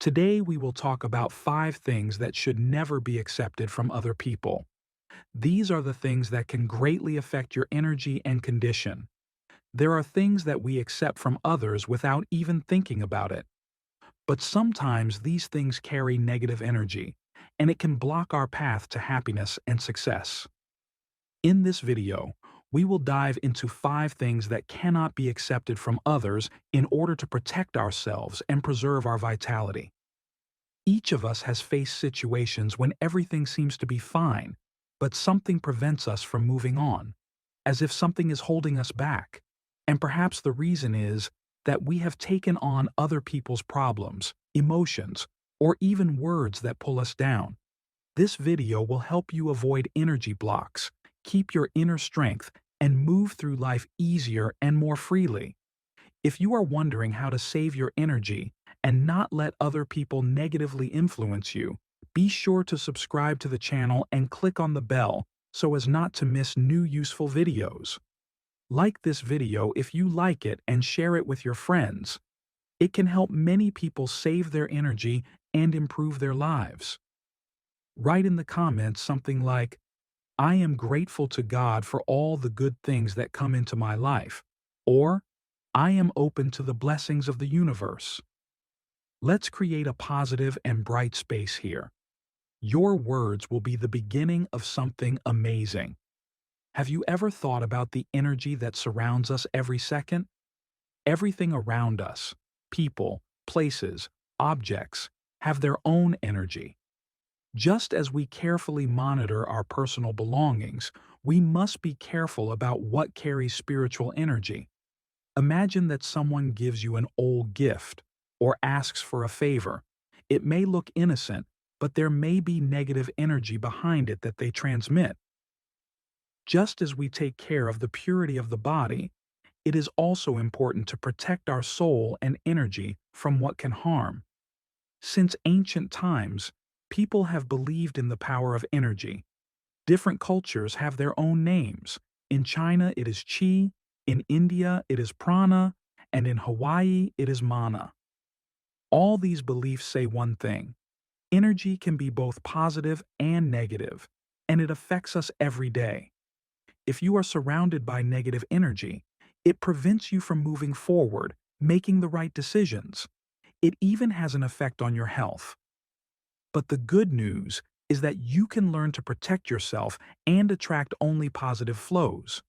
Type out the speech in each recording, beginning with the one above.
Today, we will talk about 5 things that should never be accepted from other people. These are the things that can greatly affect your energy and condition. There are things that we accept from others without even thinking about it. But sometimes these things carry negative energy, and it can block our path to happiness and success. In this video, we will dive into 5 things that cannot be accepted from others in order to protect ourselves and preserve our vitality. Each of us has faced situations when everything seems to be fine, but something prevents us from moving on, as if something is holding us back. And perhaps the reason is that we have taken on other people's problems, emotions, or even words that pull us down. This video will help you avoid energy blocks, keep your inner strength, and move through life easier and more freely. If you are wondering how to save your energy and not let other people negatively influence you, be sure to subscribe to the channel and click on the bell so as not to miss new useful videos. Like this video if you like it and share it with your friends. It can help many people save their energy and improve their lives. Write in the comments something like, "I am grateful to God for all the good things that come into my life," or "I am open to the blessings of the universe." Let's create a positive and bright space here. Your words will be the beginning of something amazing. Have you ever thought about the energy that surrounds us every second? Everything around us, people, places, objects, have their own energy. Just as we carefully monitor our personal belongings, we must be careful about what carries spiritual energy. Imagine that someone gives you an old gift or asks for a favor. It may look innocent, but there may be negative energy behind it that they transmit. Just as we take care of the purity of the body, it is also important to protect our soul and energy from what can harm. Since ancient times, people have believed in the power of energy. Different cultures have their own names. In China, it is Qi, in India, it is Prana, and in Hawaii, it is Mana. All these beliefs say one thing: energy can be both positive and negative, and it affects us every day. If you are surrounded by negative energy, it prevents you from moving forward, making the right decisions. It even has an effect on your health. But the good news is that you can learn to protect yourself and attract only positive flows.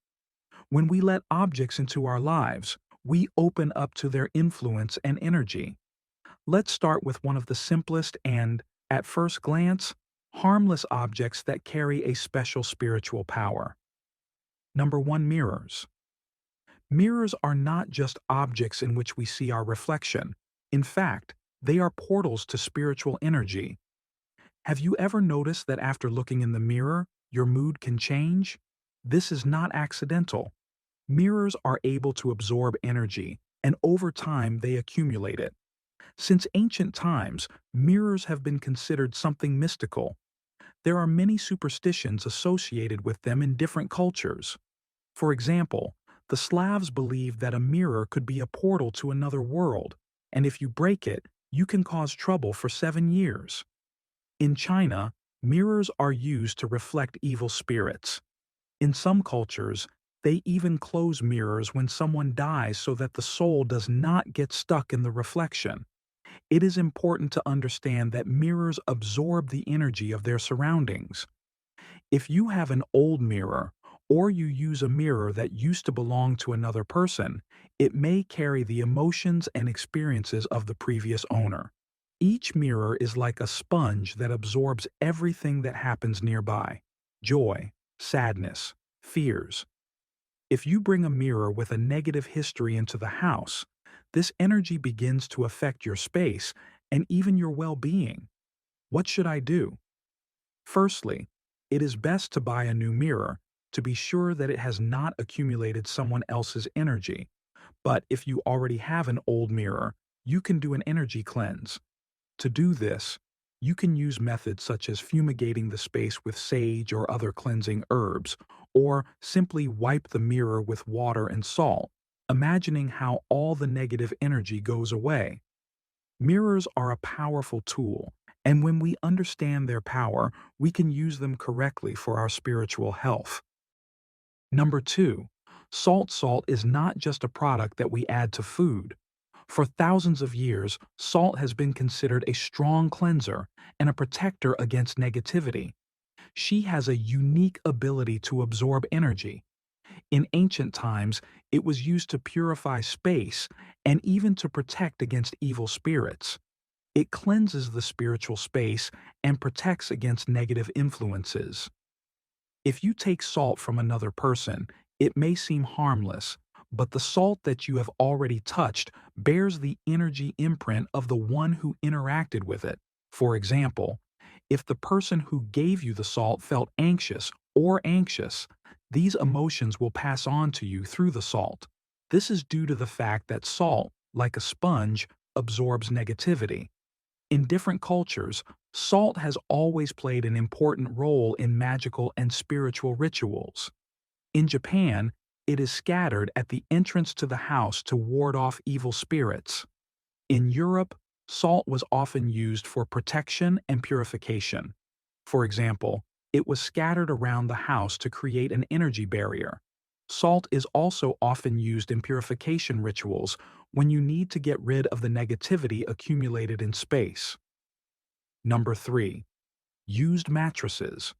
When we let objects into our lives, we open up to their influence and energy. Let's start with one of the simplest and, at first glance, harmless objects that carry a special spiritual power. Number 1. Mirrors. Mirrors are not just objects in which we see our reflection. In fact, they are portals to spiritual energy. Have you ever noticed that after looking in the mirror, your mood can change? This is not accidental. Mirrors are able to absorb energy, and over time they accumulate it. Since ancient times, mirrors have been considered something mystical. There are many superstitions associated with them in different cultures. For example, the Slavs believed that a mirror could be a portal to another world, and if you break it, you can cause trouble for 7 years. In China, mirrors are used to reflect evil spirits. In some cultures, they even close mirrors when someone dies so that the soul does not get stuck in the reflection. It is important to understand that mirrors absorb the energy of their surroundings. If you have an old mirror, or you use a mirror that used to belong to another person, it may carry the emotions and experiences of the previous owner. Each mirror is like a sponge that absorbs everything that happens nearby: joy, sadness, fears. If you bring a mirror with a negative history into the house, this energy begins to affect your space and even your well-being. What should I do? Firstly, it is best to buy a new mirror to be sure that it has not accumulated someone else's energy. But if you already have an old mirror, you can do an energy cleanse. To do this, you can use methods such as fumigating the space with sage or other cleansing herbs, or simply wipe the mirror with water and salt, imagining how all the negative energy goes away. Mirrors are a powerful tool, and when we understand their power, we can use them correctly for our spiritual health. Number 2, salt is not just a product that we add to food. For thousands of years, salt has been considered a strong cleanser and a protector against negativity. She has a unique ability to absorb energy. In ancient times, it was used to purify space and even to protect against evil spirits. It cleanses the spiritual space and protects against negative influences. If you take salt from another person, it may seem harmless, but the salt that you have already touched bears the energy imprint of the one who interacted with it. For example, if the person who gave you the salt felt anxious, these emotions will pass on to you through the salt. This is due to the fact that salt, like a sponge, absorbs negativity. In different cultures, salt has always played an important role in magical and spiritual rituals. In Japan, it is scattered at the entrance to the house to ward off evil spirits. In Europe, salt was often used for protection and purification. For example, it was scattered around the house to create an energy barrier. Salt is also often used in purification rituals when you need to get rid of the negativity accumulated in space. Number 3. Used mattresses.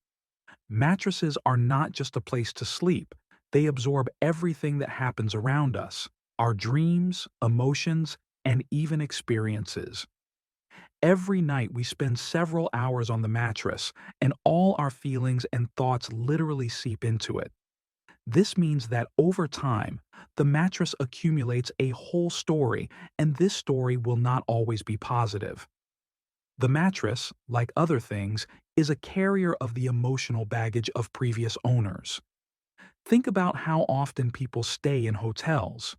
Mattresses are not just a place to sleep, they absorb everything that happens around us, our dreams, emotions, and even experiences. Every night we spend several hours on the mattress, and all our feelings and thoughts literally seep into it. This means that over time, the mattress accumulates a whole story, and this story will not always be positive. The mattress, like other things, is a carrier of the emotional baggage of previous owners. Think about how often people stay in hotels.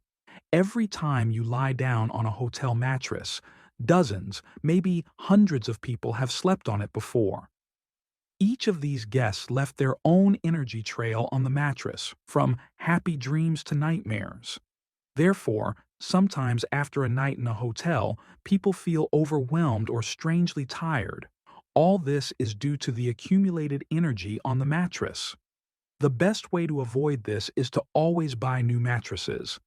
Every time you lie down on a hotel mattress, dozens, maybe hundreds of people have slept on it before. Each of these guests left their own energy trail on the mattress, from happy dreams to nightmares. Therefore, sometimes after a night in a hotel, people feel overwhelmed or strangely tired. All this is due to the accumulated energy on the mattress. The best way to avoid this is to always buy new mattresses.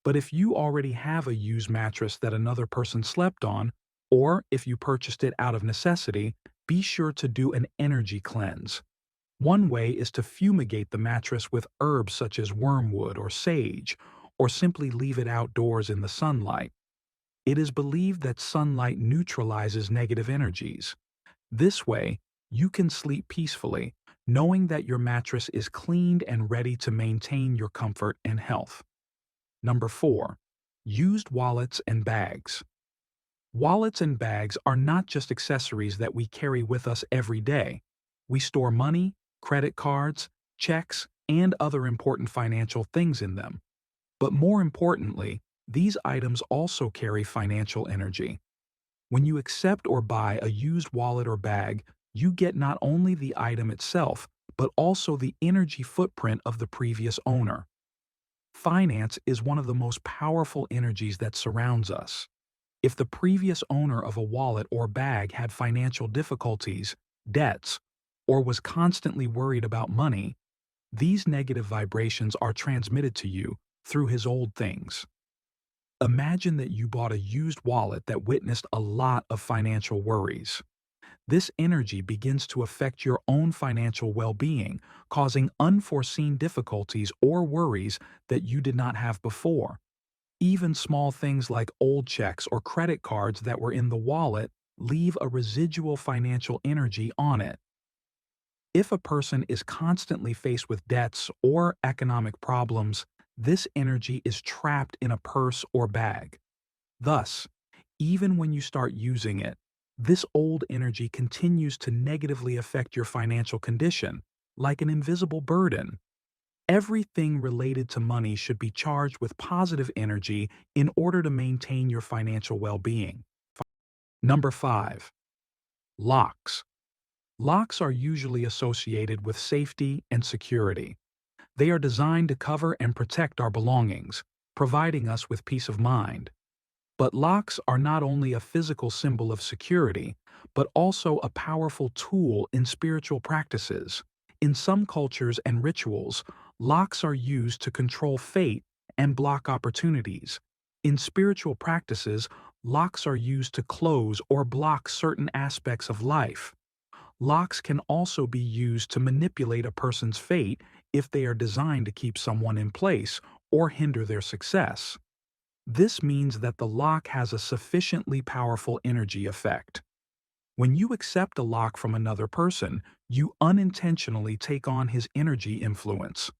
But if you already have a used mattress that another person slept on, or if you purchased it out of necessity, be sure to do an energy cleanse. One way is to fumigate the mattress with herbs such as wormwood or sage, or simply leave it outdoors in the sunlight. It is believed that sunlight neutralizes negative energies. This way, you can sleep peacefully, knowing that your mattress is cleaned and ready to maintain your comfort and health. Number 4. Used wallets and bags. Wallets and bags are not just accessories that we carry with us every day. We store money, credit cards, checks, and other important financial things in them. But more importantly, these items also carry financial energy. When you accept or buy a used wallet or bag, you get not only the item itself, but also the energy footprint of the previous owner. Finance is one of the most powerful energies that surrounds us. If the previous owner of a wallet or bag had financial difficulties, debts, or was constantly worried about money, these negative vibrations are transmitted to you through his old things. Imagine that you bought a used wallet that witnessed a lot of financial worries. This energy begins to affect your own financial well-being, causing unforeseen difficulties or worries that you did not have before. Even small things like old checks or credit cards that were in the wallet leave a residual financial energy on it. If a person is constantly faced with debts or economic problems, this energy is trapped in a purse or bag. Thus, even when you start using it, this old energy continues to negatively affect your financial condition, like an invisible burden. Everything related to money should be charged with positive energy in order to maintain your financial well-being. Number 5. Locks. Locks are usually associated with safety and security. They are designed to cover and protect our belongings, providing us with peace of mind. But locks are not only a physical symbol of security, but also a powerful tool in spiritual practices. In some cultures and rituals, locks are used to control fate and block opportunities. In spiritual practices, locks are used to close or block certain aspects of life. Locks can also be used to manipulate a person's fate if they are designed to keep someone in place or hinder their success. This means that the lock has a sufficiently powerful energy effect. When you accept a lock from another person, you unintentionally take on his energy influence.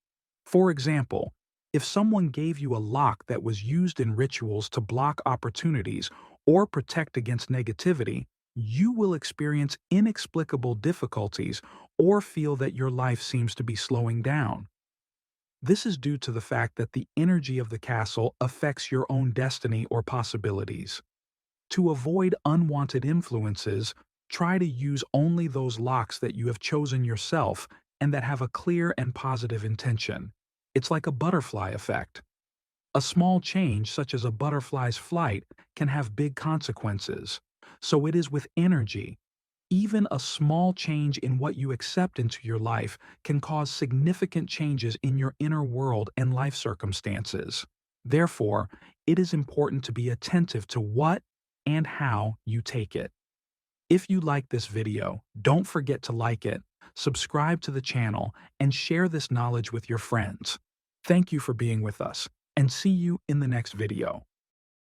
For example, if someone gave you a lock that was used in rituals to block opportunities or protect against negativity, you will experience inexplicable difficulties or feel that your life seems to be slowing down. This is due to the fact that the energy of the castle affects your own destiny or possibilities. To avoid unwanted influences, try to use only those locks that you have chosen yourself and that have a clear and positive intention. It's like a butterfly effect. A small change, such as a butterfly's flight, can have big consequences. So it is with energy. Even a small change in what you accept into your life can cause significant changes in your inner world and life circumstances. Therefore, it is important to be attentive to what and how you take it. If you like this video, don't forget to like it, subscribe to the channel, and share this knowledge with your friends. Thank you for being with us, and see you in the next video.